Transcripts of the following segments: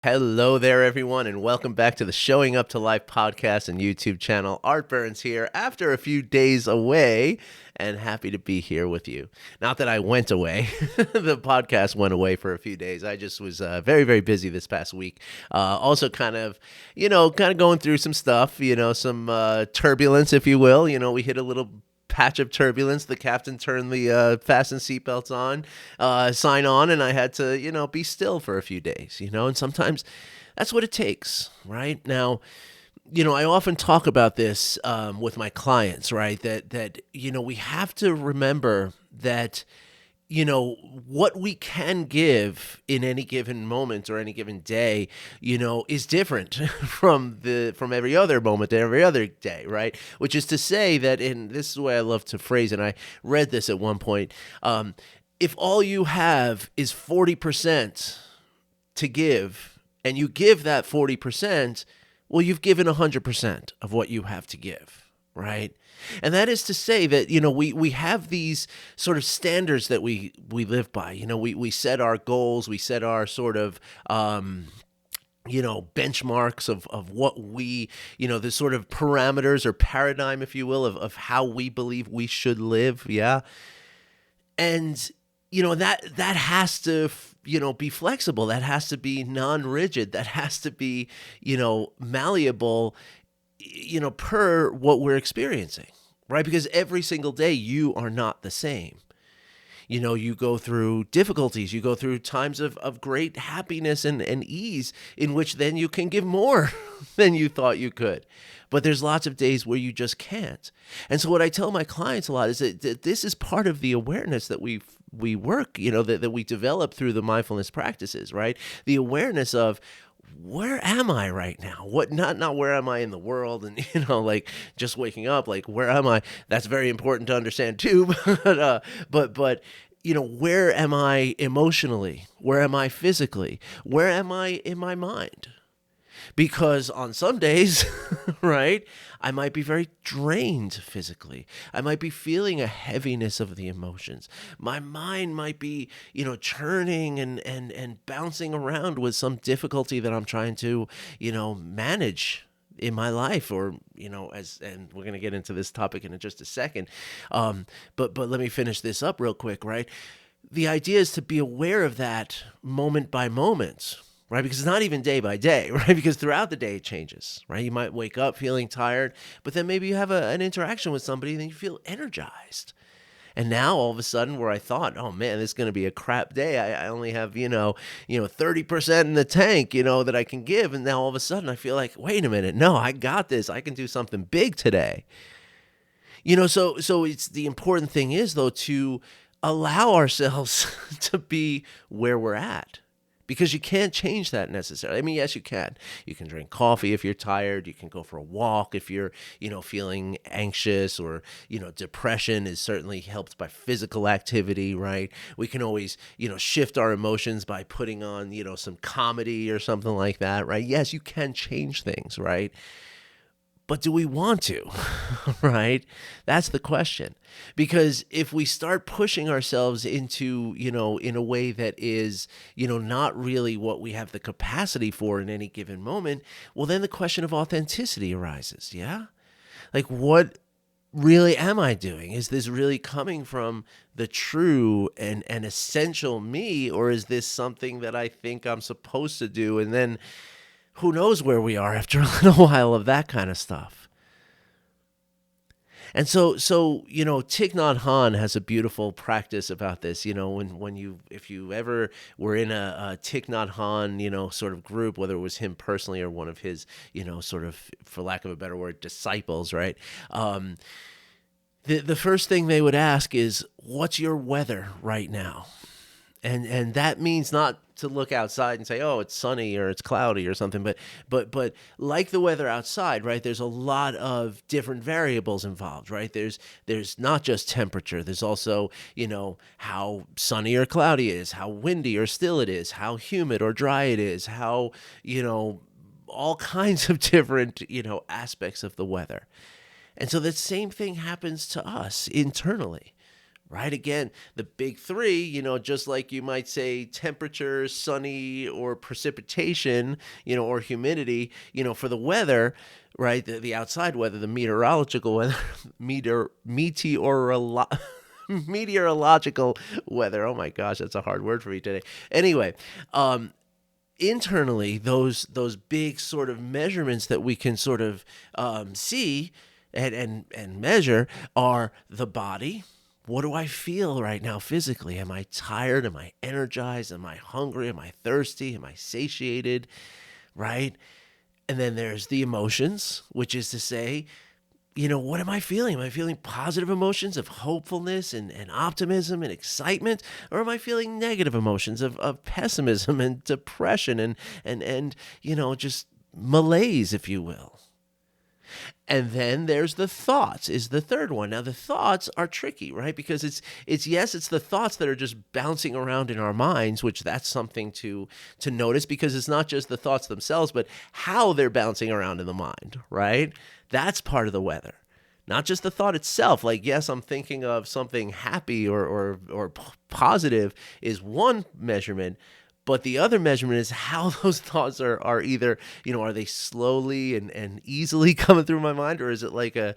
Hello there, everyone, and welcome back to the Showing Up to Life podcast and YouTube channel. Art Burns here after a few days away and happy to be here with you. Not that I went away, the podcast went away for a few days. I just was very, very busy this past week. Also, kind of going through some stuff, some turbulence, if you will. We hit a little patch of turbulence. The captain turned the fasten seatbelts on, sign on, and I had to, be still for a few days, and sometimes that's what it takes, right? Now, I often talk about this with my clients, right? That we have to remember that what we can give in any given moment or any given day, is different from every other moment and every other day, right? Which is to say that, and this is the way I love to phrase, and I read this at one point, if all you have is 40% to give, and you give that 40%, well, you've given 100% of what you have to give, right? And that is to say that, we have these sort of standards that we live by. We set our goals, we set our sort of, benchmarks of what we, the sort of parameters or paradigm, if you will, of how we believe we should live. Yeah. And, that has to, be flexible. That has to be non-rigid. That has to be, malleable, per what we're experiencing, right? Because every single day you are not the same. You go through difficulties, you go through times of great happiness and ease in which then you can give more than you thought you could. But there's lots of days where you just can't. And so what I tell my clients a lot is that this is part of the awareness that we work, that we develop through the mindfulness practices, right? The awareness of, where am I right now? What not where am I in the world, and like just waking up, like where am I? That's very important to understand too. But where am I emotionally? Where am I physically? Where am I in my mind? Because on some days, right, I might be very drained physically. I might be feeling a heaviness of the emotions. My mind might be, churning and bouncing around with some difficulty that I'm trying to, manage in my life, or and we're going to get into this topic in just a second, but let me finish this up real quick, right? The idea is to be aware of that moment by moment, right? Because it's not even day by day, right? Because throughout the day it changes, right? You might wake up feeling tired, but then maybe you have an interaction with somebody and then you feel energized. And now all of a sudden, where I thought, oh man, this is going to be a crap day. I only have, 30% in the tank, that I can give. And now all of a sudden I feel like, wait a minute, no, I got this. I can do something big today. So it's, the important thing is though, to allow ourselves to be where we're at. Because you can't change that necessarily. I mean, yes, you can. You can drink coffee if you're tired. You can go for a walk if you're, feeling anxious, or, depression is certainly helped by physical activity, right? We can always, shift our emotions by putting on, some comedy or something like that, right? Yes, you can change things, right? But do we want to? Right? That's the question. Because if we start pushing ourselves into, in a way that is, not really what we have the capacity for in any given moment, well, then the question of authenticity arises. Yeah? Like, what really am I doing? Is this really coming from the true and essential me, or is this something that I think I'm supposed to do? And then who knows where we are after a little while of that kind of stuff. And so Thich Nhat Hanh has a beautiful practice about this. If you ever were in a Thich Nhat Hanh, sort of group, whether it was him personally or one of his, sort of, for lack of a better word, disciples, right? The first thing they would ask is, what's your weather right now? And that means not to look outside and say, oh, it's sunny or it's cloudy or something, but like the weather outside, right? There's a lot of different variables involved, right? There's not just temperature. There's also, how sunny or cloudy it is, how windy or still it is, how humid or dry it is, how, all kinds of different, aspects of the weather. And so the same thing happens to us internally. right? Again, the big three, just like you might say temperature, sunny, or precipitation, or humidity, for the weather, right? The outside weather, the meteorological weather, meteorological weather. Oh my gosh, that's a hard word for me today. Anyway, internally, those big sort of measurements that we can sort of see and measure are the body. What do I feel right now physically? Am I tired? Am I energized? Am I hungry? Am I thirsty? Am I satiated? Right? And then there's the emotions, which is to say, what am I feeling? Am I feeling positive emotions of hopefulness and optimism and excitement? Or am I feeling negative emotions of pessimism and depression and just malaise, if you will? And then there's the thoughts is the third one. Now the thoughts are tricky, right? Because it's the thoughts that are just bouncing around in our minds, which that's something to notice, because it's not just the thoughts themselves, but how they're bouncing around in the mind, right? That's part of the weather. Not just the thought itself, like, yes, I'm thinking of something happy or positive is one measurement, but the other measurement is how those thoughts are either, are they slowly and easily coming through my mind, or is it like a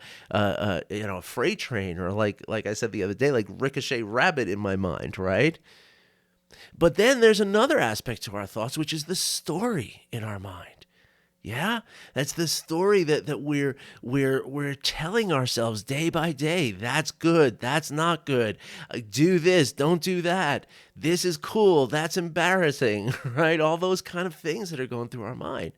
freight train, or like I said the other day, like Ricochet Rabbit in my mind, right? But then there's another aspect to our thoughts, which is the story in our mind. Yeah, that's the story that we're telling ourselves day by day. That's good. That's not good. Do this. Don't do that. This is cool. That's embarrassing. Right? All those kind of things that are going through our mind.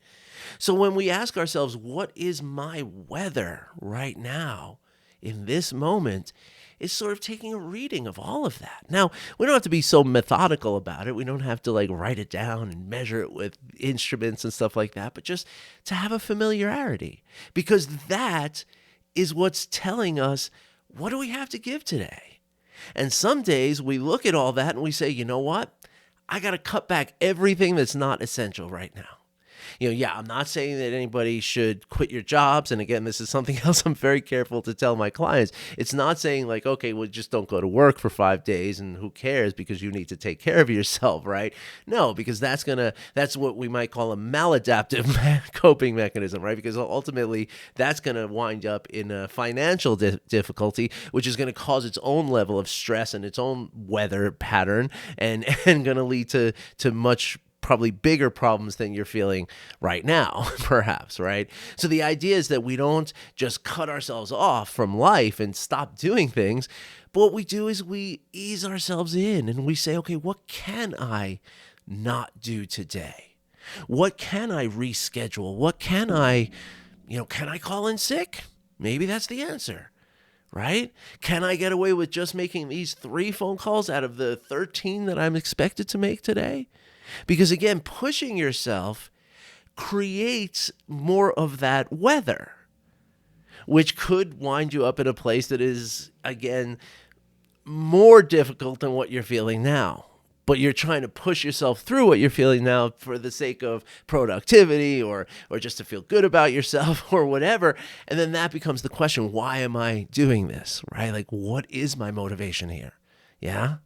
So when we ask ourselves, what is my weather right now in this moment? Is sort of taking a reading of all of that. Now, we don't have to be so methodical about it. We don't have to like write it down and measure it with instruments and stuff like that, but just to have a familiarity, because that is what's telling us, what do we have to give today? And some days we look at all that and we say, you know what? I got to cut back everything that's not essential right now. I'm not saying that anybody should quit your jobs. And again, this is something else I'm very careful to tell my clients. It's not saying like, okay, well, just don't go to work for 5 days and who cares, because you need to take care of yourself, right? No, because that's what we might call a maladaptive coping mechanism, right? Because ultimately that's going to wind up in a financial difficulty, which is going to cause its own level of stress and its own weather pattern, and going to lead to much probably bigger problems than you're feeling right now, perhaps, right? So the idea is that we don't just cut ourselves off from life and stop doing things, but what we do is we ease ourselves in and we say, okay, what can I not do today? What can I reschedule? What can I call in sick? Maybe that's the answer. Right? Can I get away with just making these 3 phone calls out of the 13 that I'm expected to make today? Because again, pushing yourself creates more of that weather, which could wind you up in a place that is, again, more difficult than what you're feeling now. But you're trying to push yourself through what you're feeling now for the sake of productivity or just to feel good about yourself or whatever. And then that becomes the question, why am I doing this, right? Like, what is my motivation here? Yeah?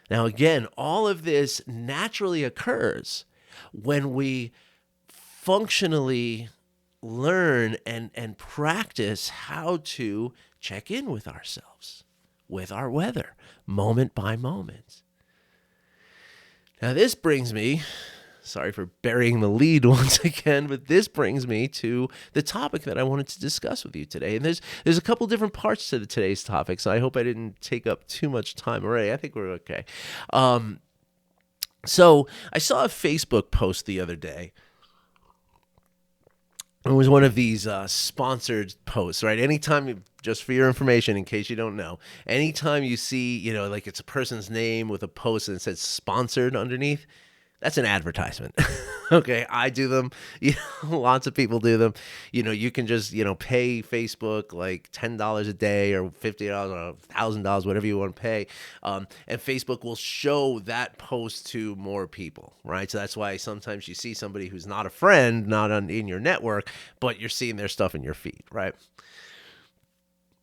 Now, again, all of this naturally occurs when we functionally learn and practice how to check in with ourselves, with our weather, moment by moment. Now, this brings me, sorry for burying the lead once again, but this brings me to the topic that I wanted to discuss with you today. And there's a couple different parts to today's topic, so I hope I didn't take up too much time already. I think we're okay. So I saw a Facebook post the other day. It was one of these sponsored posts, right? Anytime, just for your information, in case you don't know, anytime you see, like it's a person's name with a post and it says sponsored underneath, that's an advertisement. Okay, I do them. Lots of people do them. You can just, pay Facebook like $10 a day or $50 or $1,000, whatever you want to pay. And Facebook will show that post to more people, right? So that's why sometimes you see somebody who's not a friend, not in your network, but you're seeing their stuff in your feed, right?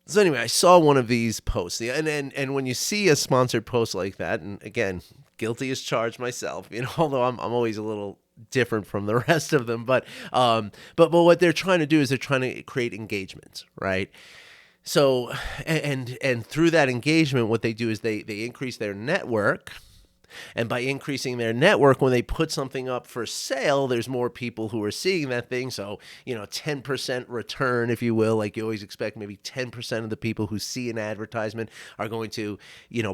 So anyway, I saw one of these posts, and when you see a sponsored post like that, and again, guilty as charged myself, although I'm always a little different from the rest of them, but what they're trying to do is they're trying to create engagement, right? So and through that engagement, what they do is they increase their network. And by increasing their network, when they put something up for sale, there's more people who are seeing that thing. So, 10% return, if you will, like you always expect, maybe 10% of the people who see an advertisement are going to,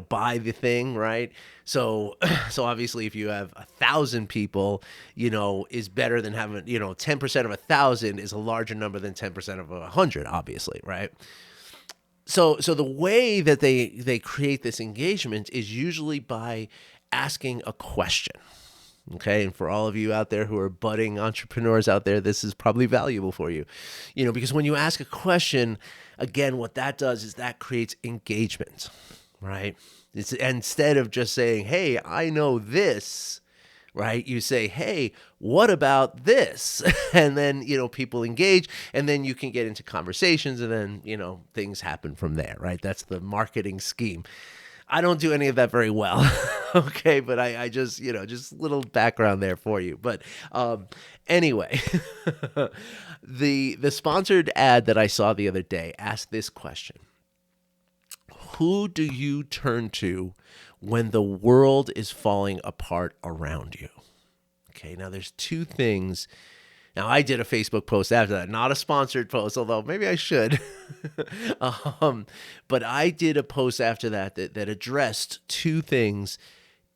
buy the thing, right? So, so obviously if you have 1,000 people, is better than having, 10% of 1,000 is a larger number than 10% of 100, obviously, right? So the way that they create this engagement is usually by asking a question. Okay. And for all of you out there who are budding entrepreneurs out there, this is probably valuable for you, because when you ask a question, again, what that does is that creates engagement, right? It's instead of just saying, hey, I know this, right? You say, hey, what about this? And then, people engage, and then you can get into conversations, and then, things happen from there, right? That's the marketing scheme. I don't do any of that very well. Okay. But I just, just a little background there for you. But anyway, the sponsored ad that I saw the other day asked this question: who do you turn to when the world is falling apart around you? Okay. Now there's two things. Now, I did a Facebook post after that, not a sponsored post, although maybe I should. But I did a post after that addressed two things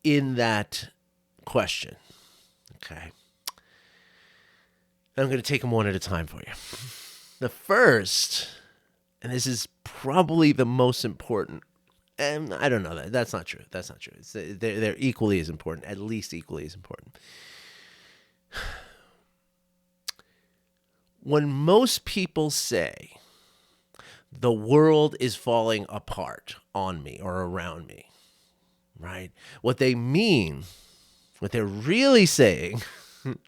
in that question. Okay. I'm going to take them one at a time for you. The first, and this is probably the most important, and I don't know, that's not true. That's not true. They're equally as important, at least equally as important. When most people say the world is falling apart on me or around me, right? What they mean, what they're really saying,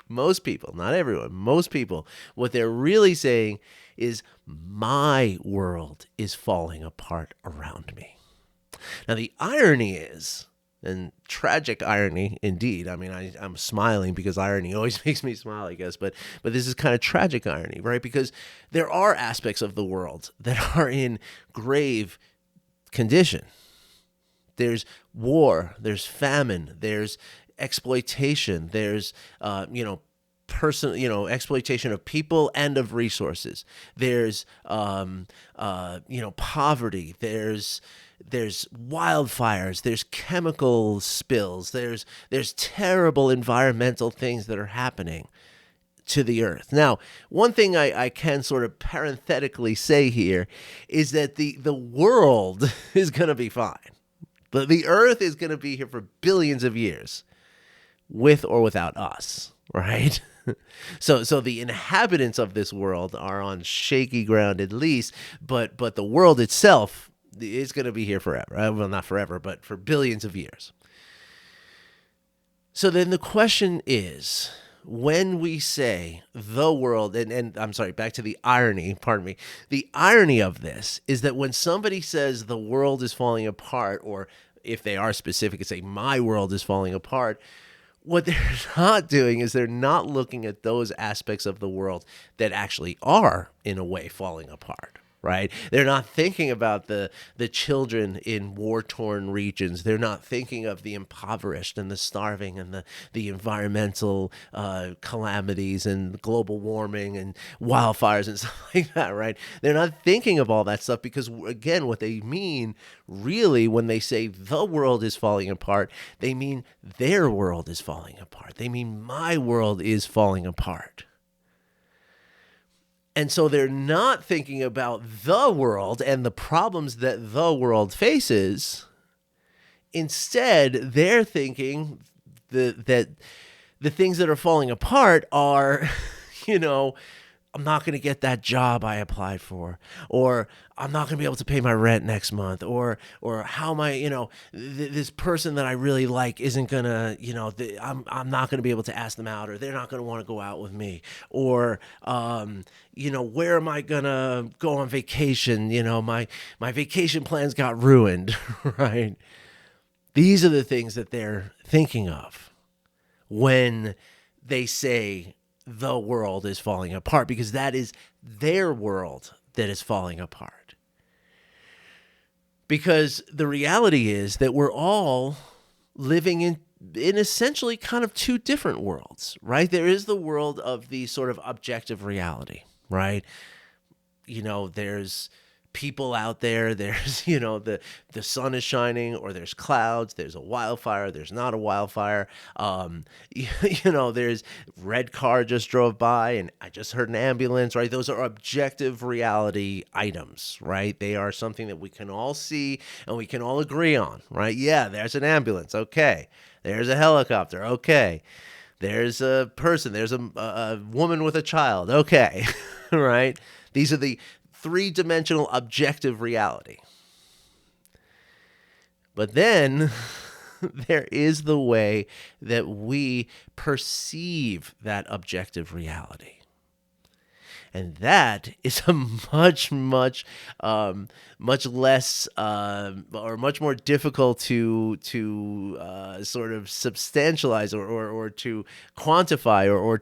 most people, not everyone, most people, what they're really saying is my world is falling apart around me. Now, the irony is, and tragic irony indeed. I mean, I'm smiling because irony always makes me smile, I guess. But this is kind of tragic irony, right? Because there are aspects of the world that are in grave condition. There's war, there's famine, there's exploitation, there's exploitation of people and of resources. There's poverty. There's wildfires, there's chemical spills, there's terrible environmental things that are happening to the earth. Now, one thing I can sort of parenthetically say here is that the world is going to be fine. But the earth is going to be here for billions of years, with or without us, right? So the inhabitants of this world are on shaky ground at least, but the world itself is going to be here forever. Well, not forever, but for billions of years. So then the question is, when we say the world, and I'm sorry, back to the irony, pardon me. The irony of this is that when somebody says the world is falling apart, or if they are specific and say my world is falling apart, what they're not doing is they're not looking at those aspects of the world that actually are, in a way, falling apart. Right? They're not thinking about the children in war-torn regions. They're not thinking of the impoverished and the starving and the environmental calamities and global warming and wildfires and stuff like that, right? They're not thinking of all that stuff because, again, what they mean really when they say the world is falling apart, they mean their world is falling apart. They mean my world is falling apart. And so they're not thinking about the world and the problems that the world faces. Instead, they're thinking that the things that are falling apart are, I'm not going to get that job I applied for, or I'm not going to be able to pay my rent next month, or how am I, this person that I really like isn't going to, I'm not going to be able to ask them out, or they're not going to want to go out with me, or, where am I going to go on vacation? My vacation plans got ruined, right? These are the things that they're thinking of when they say the world is falling apart, because that is their world that is falling apart. Because the reality is that we're all living in essentially kind of two different worlds, right? There is the world of the sort of objective reality, right? There's people out there, there's, the sun is shining, or there's clouds, there's a wildfire, there's not a wildfire. There's red car just drove by and I just heard an ambulance, right? Those are objective reality items, right? They are something that we can all see and we can all agree on, right? Yeah, there's an ambulance. Okay. There's a helicopter. Okay. There's a person. There's a woman with a child. Okay. Right? These are the three-dimensional objective reality. But then there is the way that we perceive that objective reality. And that is a much less or much more difficult to sort of substantialize or to quantify or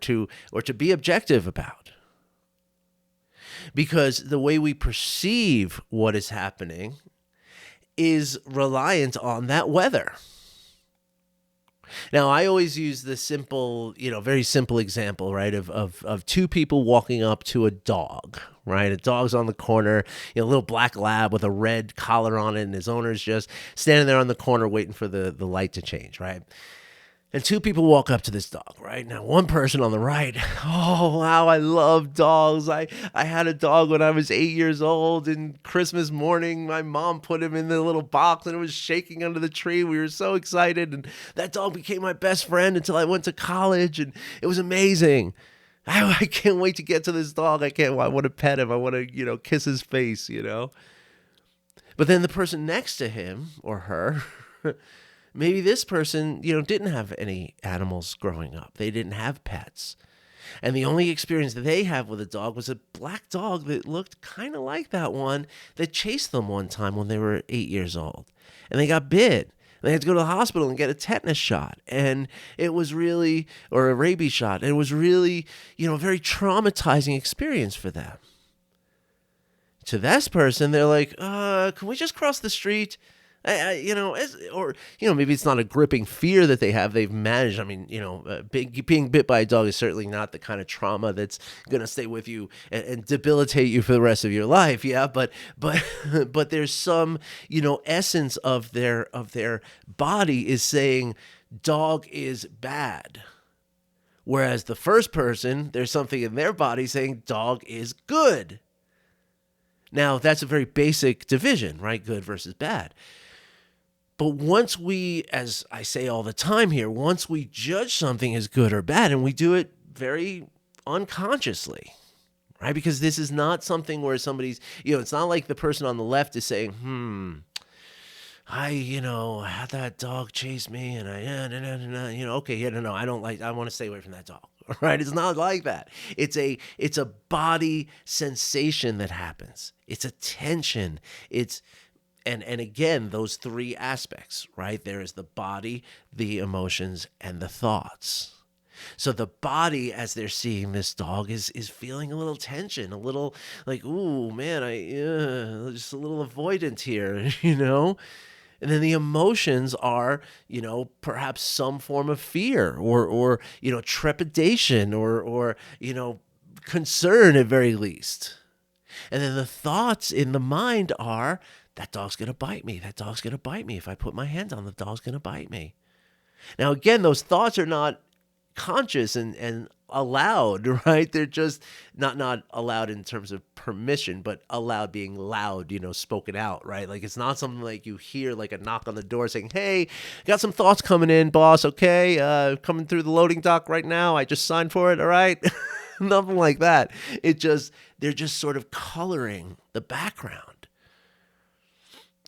to be objective about. Because the way we perceive what is happening is reliant on that weather. Now, I always use the simple, very simple example, right, of two people walking up to a dog, right? A dog's on the corner, a little black lab with a red collar on it, and his owner's just standing there on the corner waiting for the light to change, right? And two people walk up to this dog, right? Now, one person on the right, oh, wow, I love dogs. I had a dog when I was 8 years old, and Christmas morning, my mom put him in the little box, and it was shaking under the tree. We were so excited, and that dog became my best friend until I went to college, and it was amazing. I can't wait to get to this dog. I want to pet him. I want to, kiss his face, But then the person next to him or her... Maybe this person, didn't have any animals growing up. They didn't have pets. And the only experience that they have with a dog was a black dog that looked kind of like that one that chased them one time when they were 8 years old. And they got bit. They had to go to the hospital and get a tetanus shot. And it was really, or a rabies shot. And it was really, a very traumatizing experience for them. To this person, they're like, can we just cross the street? Maybe it's not a gripping fear that they have. They've managed. I mean, being bit by a dog is certainly not the kind of trauma that's going to stay with you and debilitate you for the rest of your life. Yeah, but there's some, essence of their body is saying dog is bad. Whereas the first person, there's something in their body saying dog is good. Now, that's a very basic division, right? Good versus bad. But once we, as I say all the time here, once we judge something as good or bad, and we do it very unconsciously, right? Because this is not something where somebody's, it's not like the person on the left is saying, I had that dog chase me and I want to stay away from that dog, right? It's not like that. It's a body sensation that happens. It's a tension. And again, those three aspects, right? There is the body, the emotions, and the thoughts. So the body, as they're seeing this dog, is feeling a little tension, a little like, ooh, man, just a little avoidant here, And then the emotions are, perhaps some form of fear or trepidation or concern at very least. And then the thoughts in the mind are, that dog's going to bite me. That dog's going to bite me. If I put my hand on the dog's going to bite me. Now, again, those thoughts are not conscious and allowed, right? They're just not allowed in terms of permission, but allowed being loud, spoken out, right? Like it's not something like you hear like a knock on the door saying, hey, got some thoughts coming in, boss. Okay. Coming through the loading dock right now. I just signed for it. All right. Nothing like that. They're just sort of coloring the background.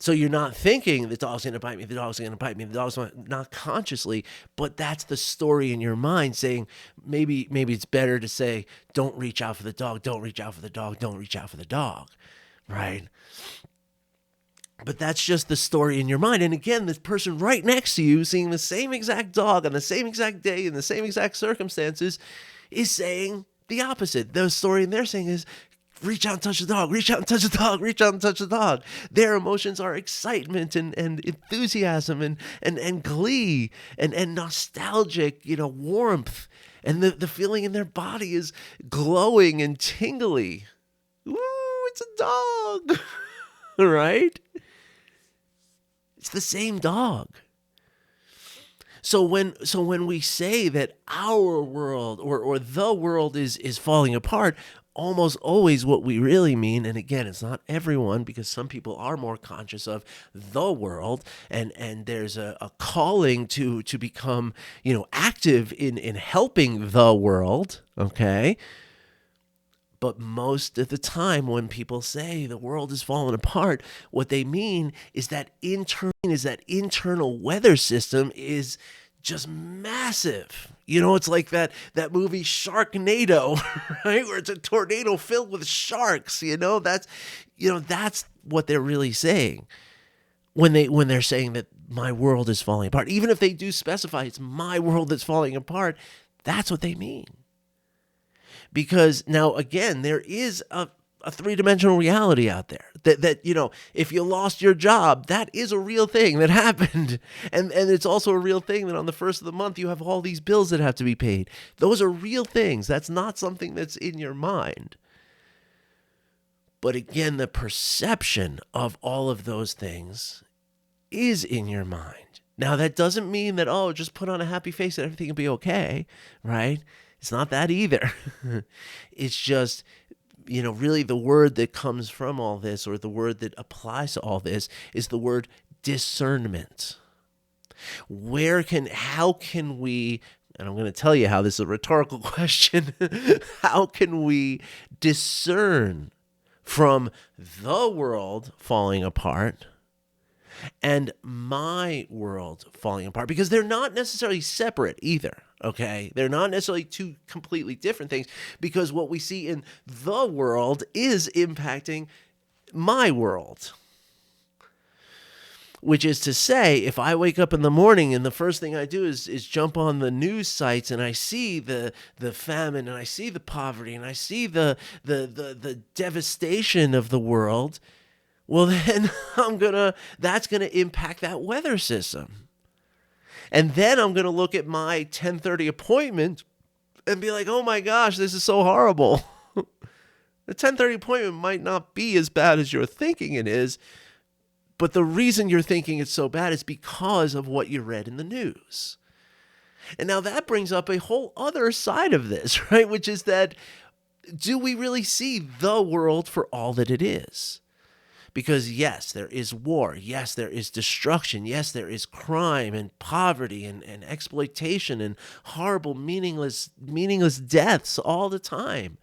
So you're not thinking the dog's going to bite me, the dog's going to bite me, the dog's not consciously, but that's the story in your mind saying maybe it's better to say don't reach out for the dog, don't reach out for the dog, don't reach out for the dog, right? But that's just the story in your mind. And again, this person right next to you seeing the same exact dog on the same exact day in the same exact circumstances is saying the opposite. The story they're saying is reach out and touch the dog, reach out and touch the dog, reach out and touch the dog. Their emotions are excitement and enthusiasm and glee and nostalgic, warmth. And the feeling in their body is glowing and tingly. Ooh, it's a dog, right? It's the same dog. So when we say that our world or the world is falling apart, almost always what we really mean, and again, it's not everyone because some people are more conscious of the world and there's a calling to become, active in helping the world, okay? But most of the time when people say the world is falling apart, what they mean is that internal weather system is just massive. It's like that movie Sharknado, right? Where it's a tornado filled with sharks, that's what they're really saying when they're saying that my world is falling apart. Even if they do specify it's my world that's falling apart, that's what they mean. Because now, again, there is a three-dimensional reality out there that if you lost your job, that is a real thing that happened. And it's also a real thing that on the first of the month, you have all these bills that have to be paid. Those are real things. That's not something that's in your mind. But again, the perception of all of those things is in your mind. Now, that doesn't mean that, just put on a happy face and everything will be okay, right? It's not that either. It's just, really the word that comes from all this, or the word that applies to all this, is the word discernment. How can we, and I'm going to tell you how this is a rhetorical question, how can we discern from the world falling apart and my world falling apart? Because they're not necessarily separate either. Okay, they're not necessarily two completely different things, because what we see in the world is impacting my world. Which is to say, if I wake up in the morning and the first thing I do is jump on the news sites and I see the famine and I see the poverty and I see the devastation of the world, well then that's gonna impact that weather system. And then I'm going to look at my 10:30 appointment and be like, oh my gosh, this is so horrible. The 10:30 appointment might not be as bad as you're thinking it is, but the reason you're thinking it's so bad is because of what you read in the news. And now that brings up a whole other side of this, right? Which is that, do we really see the world for all that it is? Because yes, there is war. Yes, there is destruction. Yes, there is crime and poverty and exploitation and horrible, meaningless deaths all the time.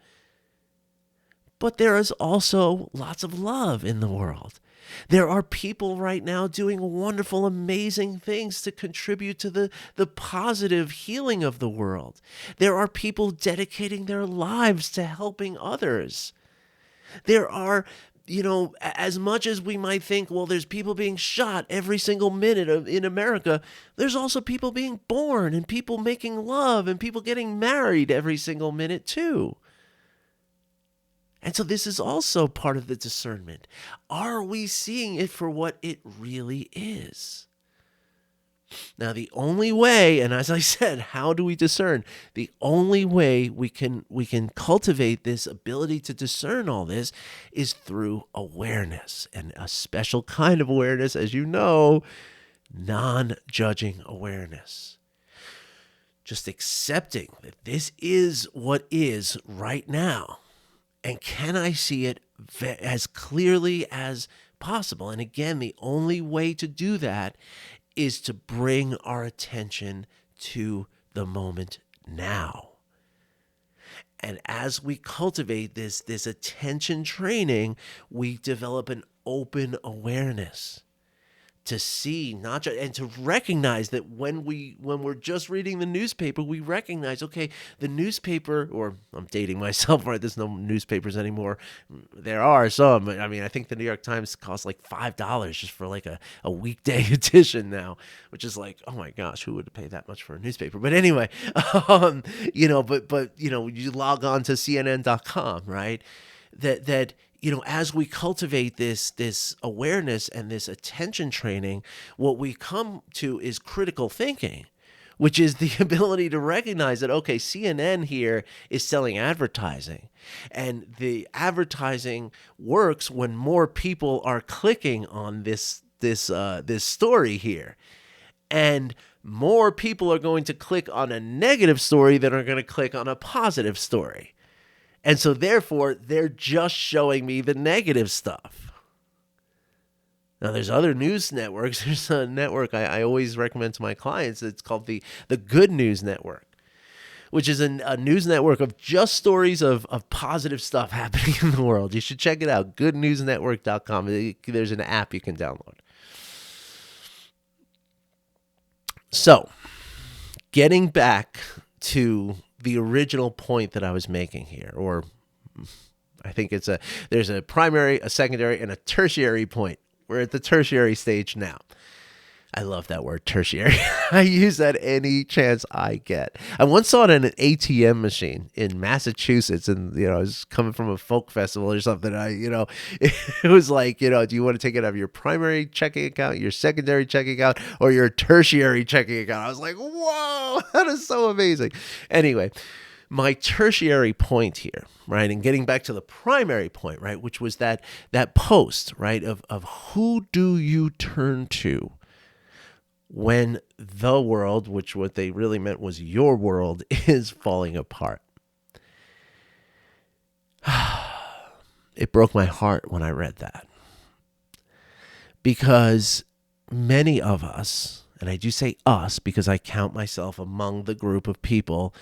But there is also lots of love in the world. There are people right now doing wonderful, amazing things to contribute to the positive healing of the world. There are people dedicating their lives to helping others. There are, as much as we might think, well, there's people being shot every single minute in America, there's also people being born and people making love and people getting married every single minute too. And so this is also part of the discernment. Are we seeing it for what it really is? Now, the only way, and as I said, how do we discern? The only way we can cultivate this ability to discern all this is through awareness, and a special kind of awareness, as you know, non-judging awareness. Just accepting that this is what is right now, and can I see it as clearly as possible? And again, the only way to do that is to bring our attention to the moment now. And as we cultivate this attention training, we develop an open awareness to see, not just, and to recognize that when we're just reading the newspaper, we recognize, okay, the newspaper, or I'm dating myself, right? There's no newspapers anymore. There are some. I mean, I think the New York Times costs like $5 just for like a weekday edition now, which is like, oh my gosh, who would pay that much for a newspaper? But anyway, but you log on to CNN.com, right? That as we cultivate this awareness and this attention training, what we come to is critical thinking, which is the ability to recognize that, okay, CNN here is selling advertising, and the advertising works when more people are clicking on this story here, and more people are going to click on a negative story than are going to click on a positive story. And so therefore, they're just showing me the negative stuff. Now, there's other news networks. There's a network I always recommend to my clients. It's called the Good News Network, which is a news network of just stories of positive stuff happening in the world. You should check it out, goodnewsnetwork.com. There's an app you can download. So, getting back to the original point that I was making here, or I think there's a primary, a secondary, and a tertiary point. We're at the tertiary stage now. I love that word, tertiary. I use that any chance I get. I once saw it in an ATM machine in Massachusetts, and I was coming from a folk festival or something. It was like, do you want to take it out of your primary checking account, your secondary checking account, or your tertiary checking account? I was like, whoa, that is so amazing. Anyway, my tertiary point here, right, and getting back to the primary point, right, which was that post, right, of who do you turn to when the world, which what they really meant was your world, is falling apart. It broke my heart when I read that, because many of us, and I do say us because I count myself among the group of people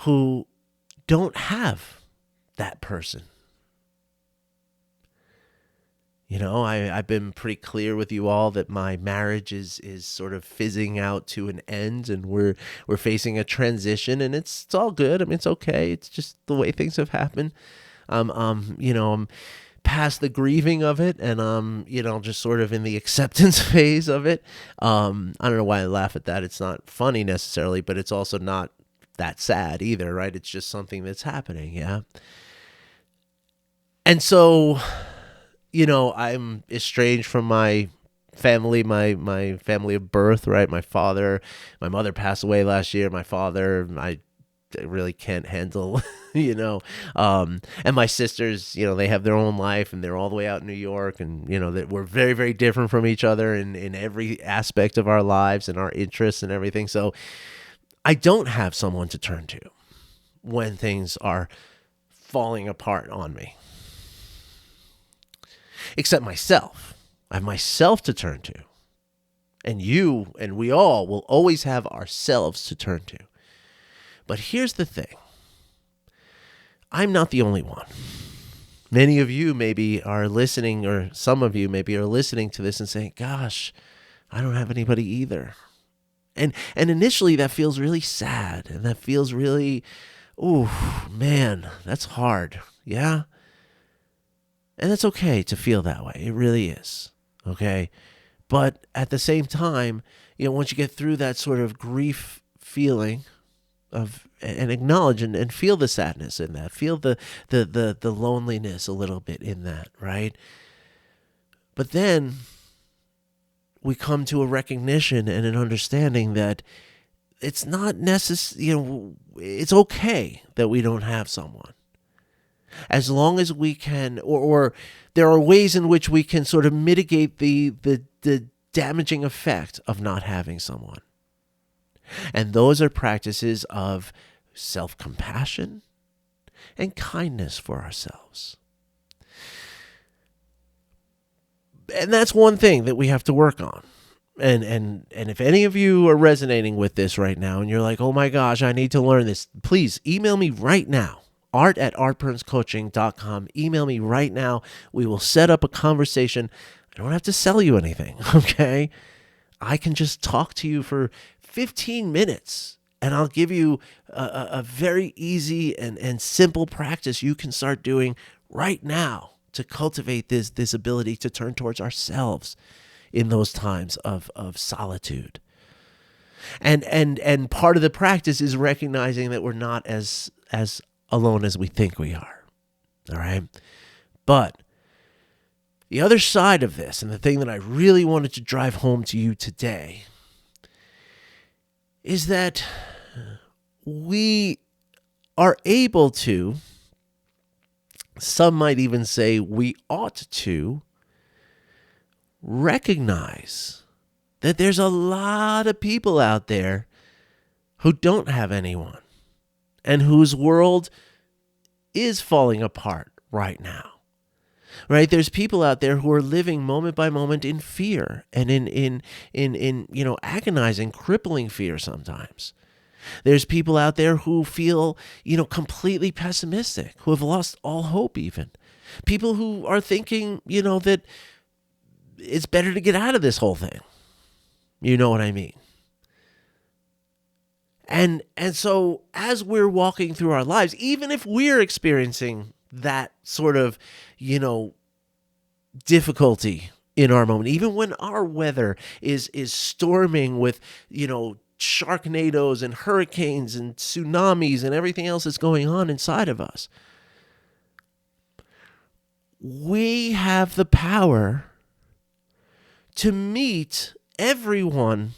who don't have that person. I've been pretty clear with you all that my marriage is sort of fizzing out to an end, and we're facing a transition, and it's all good. I mean, it's okay. It's just the way things have happened. I'm past the grieving of it, and just sort of in the acceptance phase of it. I don't know why I laugh at that. It's not funny necessarily, but it's also not that sad either, right? It's just something that's happening, yeah? And so, I'm estranged from my family, my family of birth, right? My mother passed away last year. My father, I really can't handle, and my sisters, they have their own life, and they're all the way out in New York, and, that we're very, very different from each other in every aspect of our lives and our interests and everything. So I don't have someone to turn to when things are falling apart on me, except myself. I have myself to turn to. And you and we all will always have ourselves to turn to. But here's the thing. I'm not the only one. Many of you maybe are listening, or some of you maybe are listening to this and saying, gosh, I don't have anybody either. And initially that feels really sad, and that feels really, oh man, that's hard. Yeah. And it's okay to feel that way. It really is. Okay. But at the same time, once you get through that sort of grief feeling and acknowledge and feel the sadness in that, feel the loneliness a little bit in that, right? But then we come to a recognition and an understanding that it's not necessary, it's okay that we don't have someone. As long as we can, or there are ways in which we can sort of mitigate the damaging effect of not having someone. And those are practices of self-compassion and kindness for ourselves. And that's one thing that we have to work on. And if any of you are resonating with this right now and you're like, oh my gosh, I need to learn this, please email me right now. art@artburnscoaching.com. Email me right now. We will set up a conversation. I don't have to sell you anything, okay? I can just talk to you for 15 minutes, and I'll give you a very easy and simple practice you can start doing right now to cultivate this ability to turn towards ourselves in those times of solitude. And part of the practice is recognizing that we're not as alone as we think we are. All right? But the other side of this, and the thing that I really wanted to drive home to you today, is that we are able to, some might even say we ought to, recognize that there's a lot of people out there who don't have anyone and whose world is falling apart right now. Right? There's people out there who are living moment by moment in fear and in agonizing, crippling fear sometimes. There's people out there who feel, completely pessimistic, who have lost all hope even. People who are thinking, that it's better to get out of this whole thing. You know what I mean? And so as we're walking through our lives, even if we're experiencing that sort of, difficulty in our moment, even when our weather is storming with, sharknadoes and hurricanes and tsunamis and everything else that's going on inside of us, we have the power to meet everyone.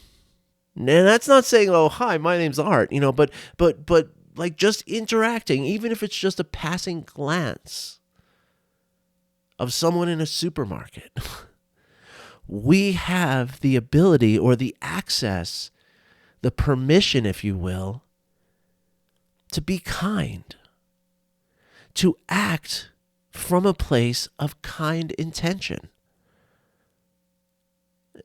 And that's not saying, oh, hi, my name's Art, but like just interacting, even if it's just a passing glance of someone in a supermarket. We have the ability or the access, the permission, if you will, to be kind, to act from a place of kind intention.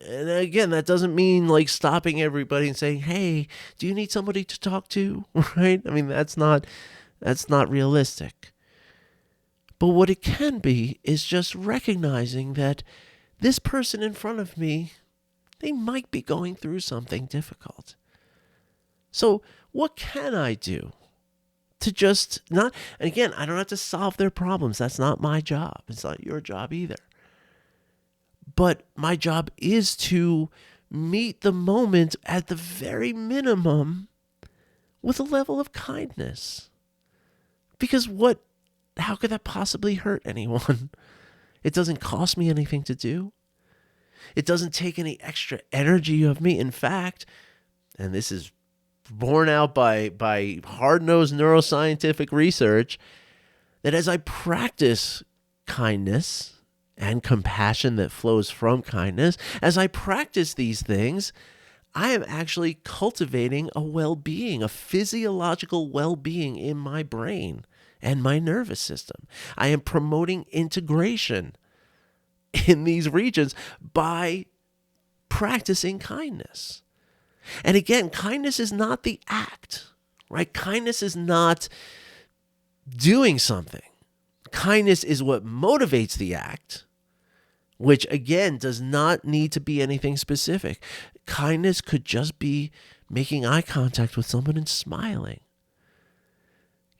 And again, that doesn't mean like stopping everybody and saying, hey, do you need somebody to talk to? Right? I mean, that's not realistic. But what it can be is just recognizing that this person in front of me, they might be going through something difficult. So what can I do to just not, and again, I don't have to solve their problems. That's not my job. It's not your job either. But my job is to meet the moment at the very minimum with a level of kindness. Because how could that possibly hurt anyone? It doesn't cost me anything to do. It doesn't take any extra energy of me. In fact, and this is borne out by hard-nosed neuroscientific research, that as I practice kindness and compassion that flows from kindness, as I practice these things, I am actually cultivating a well-being, a physiological well-being in my brain and my nervous system. I am promoting integration in these regions by practicing kindness. And again, kindness is not the act, right? Kindness is not doing something. Kindness is what motivates the act, which again does not need to be anything specific. Kindness could just be making eye contact with someone and smiling.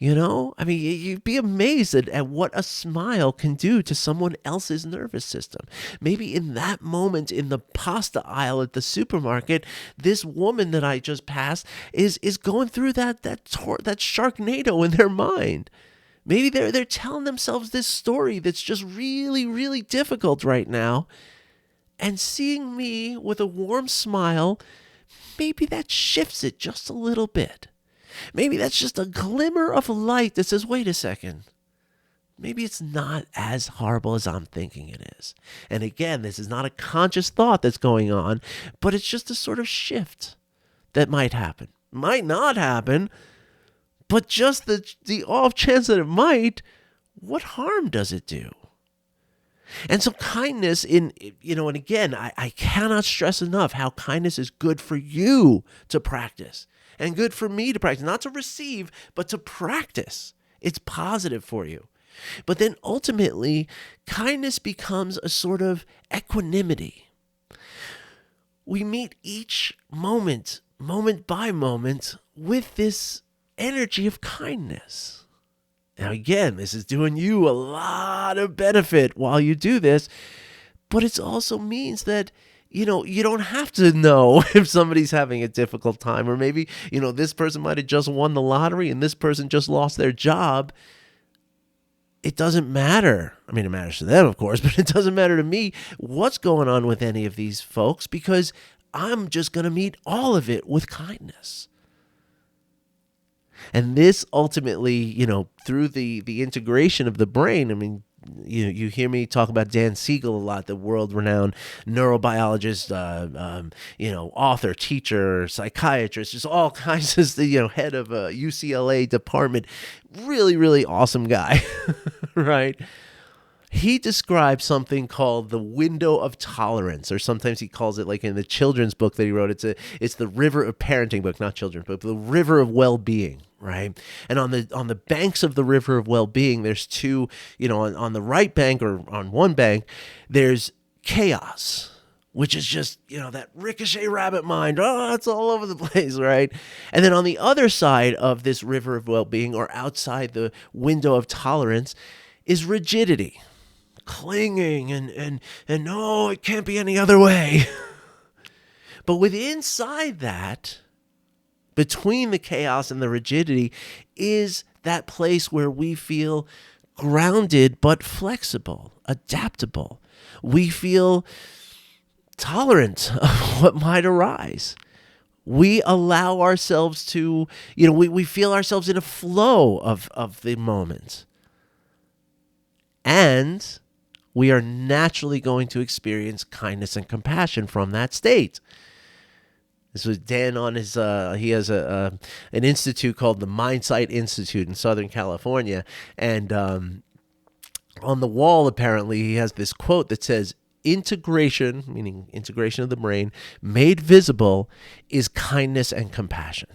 I mean, you'd be amazed at what a smile can do to someone else's nervous system. Maybe in that moment in the pasta aisle at the supermarket, this woman that I just passed is going through that Sharknado in their mind. Maybe they're telling themselves this story that's just really, really difficult right now. And seeing me with a warm smile, maybe that shifts it just a little bit. Maybe that's just a glimmer of light that says, wait a second, maybe it's not as horrible as I'm thinking it is. And again, this is not a conscious thought that's going on, but it's just a sort of shift that might happen. Might not happen, but just the off chance that it might, what harm does it do? And so kindness and again, I cannot stress enough how kindness is good for you to practice and good for me to practice, not to receive, but to practice It's positive for you. But then ultimately, kindness becomes a sort of equanimity. We meet each moment, moment by moment, with this energy of kindness. Now, again, this is doing you a lot of benefit while you do this, but it also means that, you don't have to know if somebody's having a difficult time, or maybe, this person might have just won the lottery and this person just lost their job. It doesn't matter. I mean, it matters to them, of course, but it doesn't matter to me what's going on with any of these folks, because I'm just going to meet all of it with kindness. And this ultimately, through the integration of the brain, I mean, you hear me talk about Dan Siegel a lot, the world-renowned neurobiologist, author, teacher, psychiatrist, just all kinds of, head of a UCLA department. Really, really awesome guy, right? He describes something called the window of tolerance, or sometimes he calls it, like in the children's book that he wrote, it's the river of parenting book, not children's book, but the river of well-being, right? And on the banks of the river of well-being, there's two, on the right bank, or on one bank, there's chaos, which is just, that ricochet rabbit mind. Oh, it's all over the place, right? And then on the other side of this river of well-being, or outside the window of tolerance, is rigidity. Clinging and no, it can't be any other way. But inside that, between the chaos and the rigidity, is that place where we feel grounded but flexible, adaptable. We feel tolerant of what might arise. We allow ourselves to, we feel ourselves in a flow of the moment. And we are naturally going to experience kindness and compassion from that state. This was Dan on his, he has an institute called the Mindsight Institute in Southern California. And on the wall, apparently, he has this quote that says, integration, meaning integration of the brain, made visible is kindness and compassion.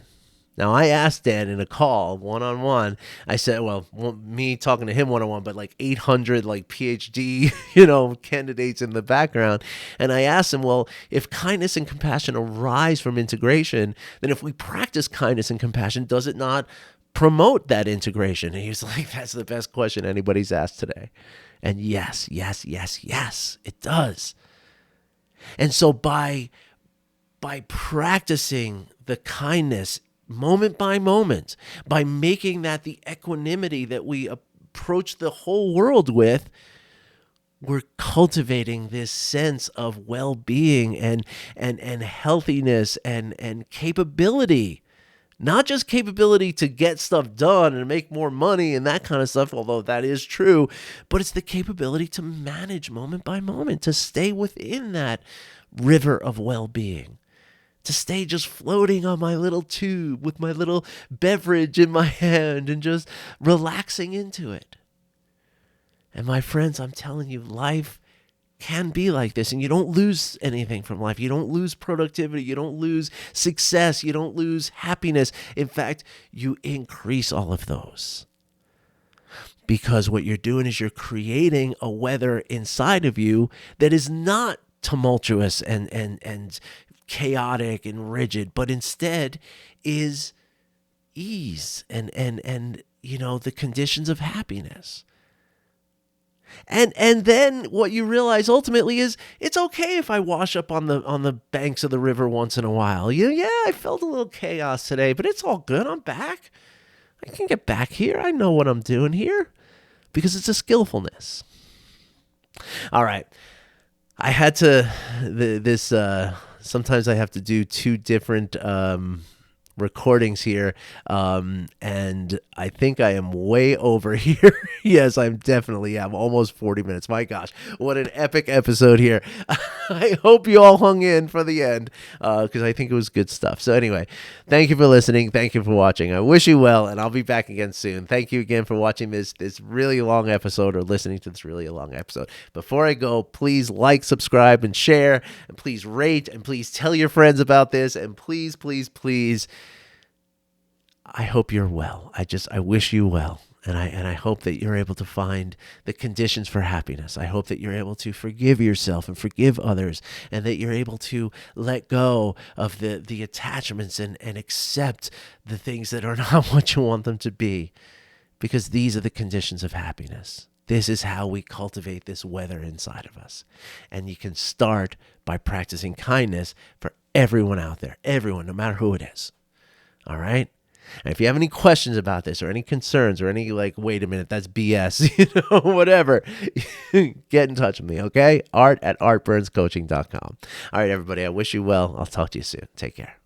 Now, I asked Dan in a call, one-on-one, I said, well, me talking to him one-on-one, but like 800 PhD, candidates in the background. And I asked him, well, if kindness and compassion arise from integration, then if we practice kindness and compassion, does it not promote that integration? And he was like, that's the best question anybody's asked today. And yes, it does. And so by practicing the kindness moment by moment, by making that the equanimity that we approach the whole world with, we're cultivating this sense of well-being and healthiness and capability. Not just capability to get stuff done and make more money and that kind of stuff, although that is true, but it's the capability to manage moment by moment, to stay within that river of well-being. To stay just floating on my little tube with my little beverage in my hand and just relaxing into it. And my friends, I'm telling you, life can be like this, and you don't lose anything from life. You don't lose productivity. You don't lose success. You don't lose happiness. In fact, you increase all of those. Because what you're doing is you're creating a weather inside of you that is not tumultuous and chaotic and rigid, but instead is ease and the conditions of happiness. And then what you realize ultimately is it's okay if I wash up on the banks of the river once in a while. I felt a little chaos today, but it's all good. I'm back. I can get back here. I know what I'm doing here, because it's a skillfulness. All right. I had to sometimes I have to do two different recordings here, and I think I am way over here. Yes, I'm definitely am almost 40 minutes. My gosh, what an epic episode here. I hope you all hung in for the end, because I think it was good stuff. So anyway, thank you for listening. Thank you for watching. I wish you well, and I'll be back again soon. Thank you again for watching this really long episode, or listening to this really long episode. Before I go, please like, subscribe, and share, and please rate, and please tell your friends about this, and please, I hope you're well. I wish you well. And I hope that you're able to find the conditions for happiness. I hope that you're able to forgive yourself and forgive others, and that you're able to let go of the attachments and accept the things that are not what you want them to be, because these are the conditions of happiness. This is how we cultivate this weather inside of us. And you can start by practicing kindness for everyone out there, everyone, no matter who it is. All right? And if you have any questions about this or any concerns or any wait a minute, that's BS, whatever, get in touch with me, okay? Art@artburnscoaching.com. All right, everybody, I wish you well. I'll talk to you soon. Take care.